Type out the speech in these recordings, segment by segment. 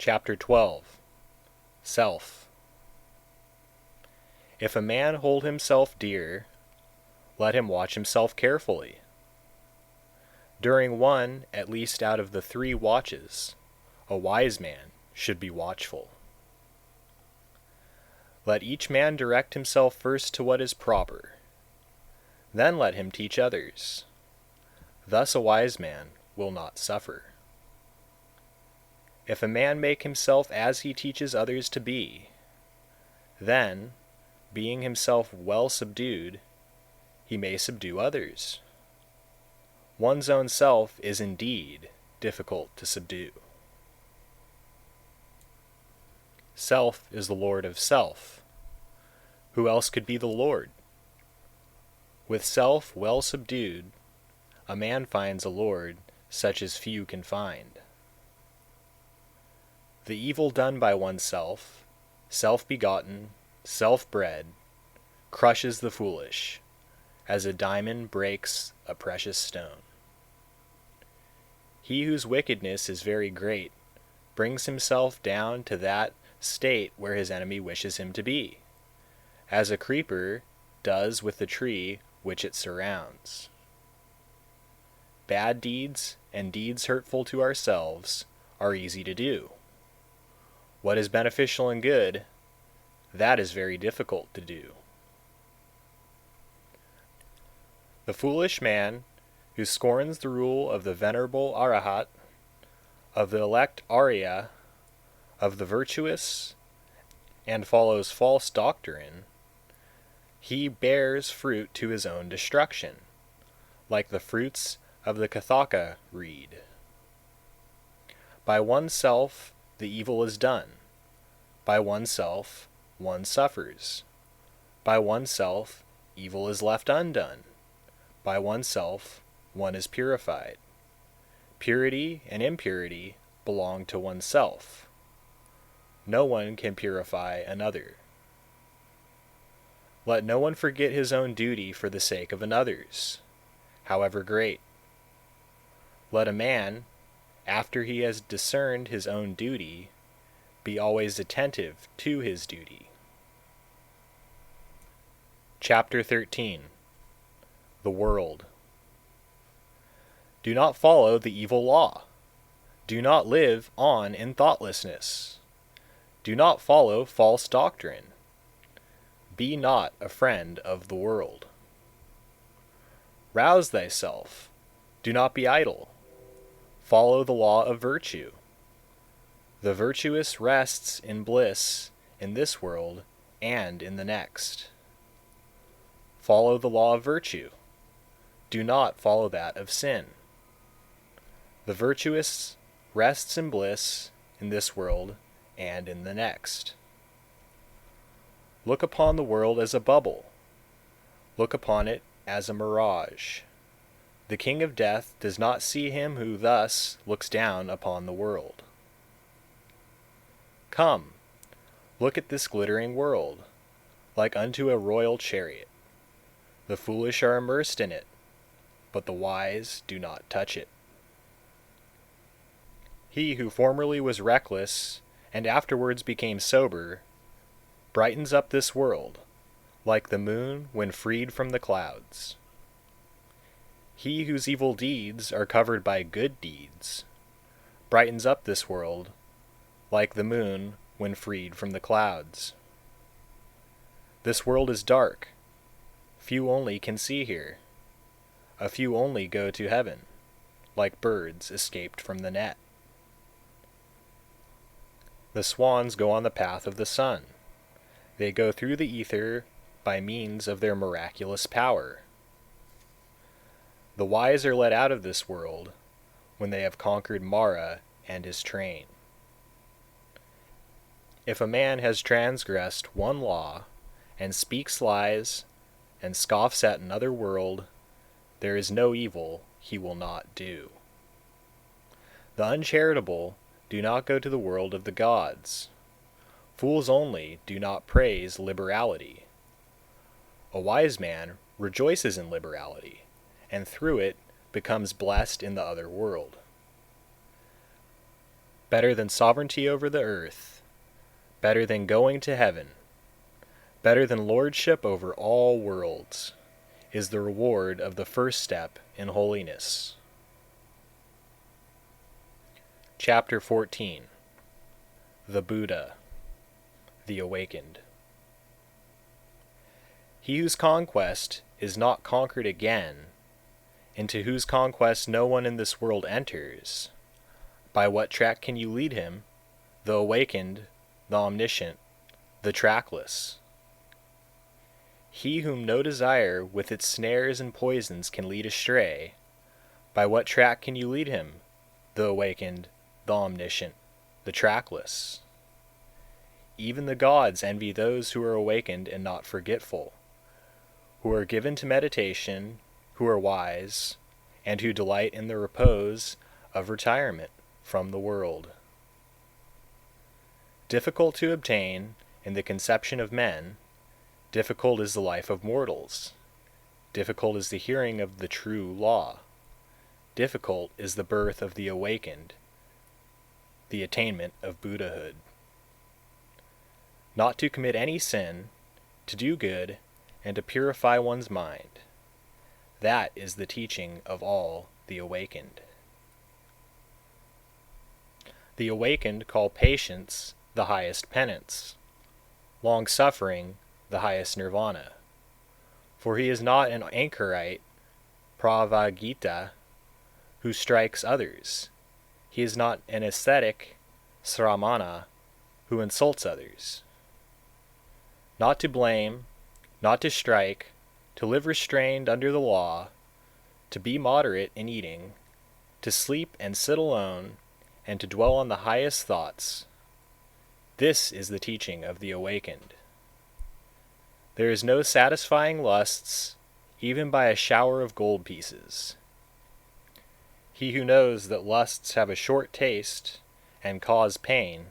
Chapter 12. Self. If a man hold himself dear, let him watch himself carefully. During one at least out of the 3 watches, a wise man should be watchful. Let each man direct himself first to what is proper, then let him teach others. Thus a wise man will not suffer. If a man make himself as he teaches others to be, then, being himself well subdued, he may subdue others. One's own self is indeed difficult to subdue. Self is the lord of self. Who else could be the lord? With self well subdued, a man finds a lord such as few can find. The evil done by oneself, self-begotten, self-bred, crushes the foolish, as a diamond breaks a precious stone. He whose wickedness is very great brings himself down to that state where his enemy wishes him to be, as a creeper does with the tree which it surrounds. Bad deeds and deeds hurtful to ourselves are easy to do. What is beneficial and good, that is very difficult to do. The foolish man who scorns the rule of the venerable Arahat, of the elect Arya, of the virtuous, and follows false doctrine, he bears fruit to his own destruction, like the fruits of the Kathaka reed. By oneself the evil is done. By oneself one suffers. By oneself evil is left undone. By oneself one is purified. Purity and impurity belong to oneself. No one can purify another. Let no one forget his own duty for the sake of another's, however great. Let a man, after he has discerned his own duty, be always attentive to his duty. Chapter 13. The World. Do not follow the evil law. Do not live on in thoughtlessness. Do not follow false doctrine. Be not a friend of the world. Rouse thyself. Do not be idle. Follow the law of virtue. The virtuous rests in bliss in this world and in the next. Follow the law of virtue. Do not follow that of sin. The virtuous rests in bliss in this world and in the next. Look upon the world as a bubble. Look upon it as a mirage. The king of death does not see him who thus looks down upon the world. Come, look at this glittering world, like unto a royal chariot. The foolish are immersed in it, but the wise do not touch it. He who formerly was reckless and afterwards became sober brightens up this world, like the moon when freed from the clouds. He whose evil deeds are covered by good deeds brightens up this world, like the moon when freed from the clouds. This world is dark. Few only can see here. A few only go to heaven, like birds escaped from the net. The swans go on the path of the sun. They go through the ether by means of their miraculous power. The wise are let out of this world when they have conquered Mara and his train. If a man has transgressed one law, and speaks lies, and scoffs at another world, there is no evil he will not do. The uncharitable do not go to the world of the gods. Fools only do not praise liberality. A wise man rejoices in liberality, and through it becomes blessed in the other world. better than sovereignty over the earth, better than going to heaven, better than lordship over all worlds, is the reward of the first step in holiness. Chapter 14. The Buddha, the Awakened. He whose conquest is not conquered again, into whose conquest no one in this world enters, by what track can you lead him, the awakened, the omniscient, the trackless? He whom no desire with its snares and poisons can lead astray, by what track can you lead him, the awakened, the omniscient, the trackless? Even the gods envy those who are awakened and not forgetful, who are given to meditation, who are wise, and who delight in the repose of retirement from the world. Difficult to obtain in the conception of men, difficult is the life of mortals, difficult is the hearing of the true law, difficult is the birth of the awakened, the attainment of Buddhahood. Not to commit any sin, to do good, and to purify one's mind. That is the teaching of all the awakened. The awakened call patience the highest penance, long-suffering the highest nirvana. For he is not an anchorite, pravagita, who strikes others. He is not an ascetic, sramana, who insults others. Not to blame, not to strike, to live restrained under the law, to be moderate in eating, to sleep and sit alone, and to dwell on the highest thoughts. This is the teaching of the awakened. There is no satisfying lusts, even by a shower of gold pieces. He who knows that lusts have a short taste and cause pain,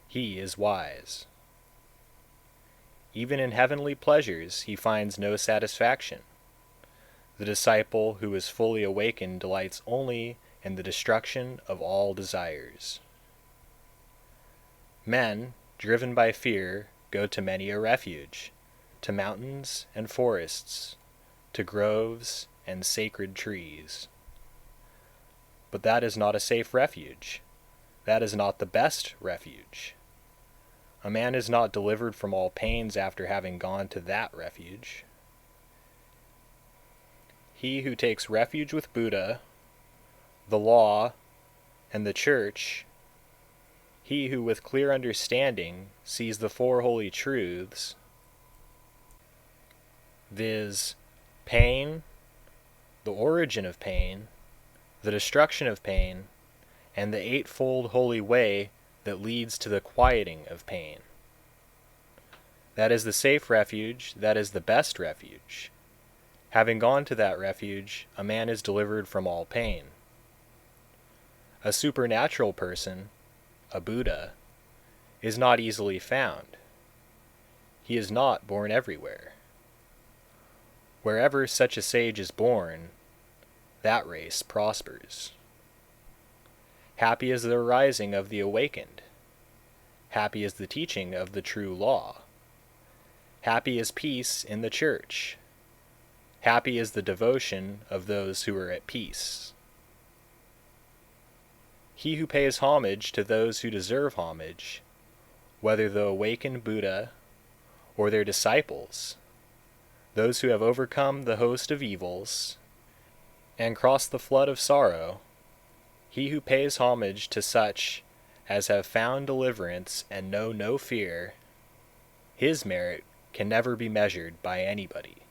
he is wise. Even in heavenly pleasures he finds no satisfaction. The disciple who is fully awakened delights only in the destruction of all desires. Men, driven by fear, go to many a refuge, to mountains and forests, to groves and sacred trees. But that is not a safe refuge. That is not the best refuge. A man is not delivered from all pains after having gone to that refuge. He who takes refuge with Buddha, the law, and the church, he who with clear understanding sees the four holy truths, viz., pain, the origin of pain, the destruction of pain, and the eightfold holy way that leads to the quieting of pain. That is the safe refuge, that is the best refuge. Having gone to that refuge, a man is delivered from all pain. A supernatural person, a Buddha, is not easily found. He is not born everywhere. Wherever such a sage is born, that race prospers. Happy is the arising of the awakened. Happy is the teaching of the true law. Happy is peace in the church. Happy is the devotion of those who are at peace. He who pays homage to those who deserve homage, whether the awakened Buddha or their disciples, those who have overcome the host of evils and crossed the flood of sorrow, he who pays homage to such as have found deliverance and know no fear, his merit can never be measured by anybody.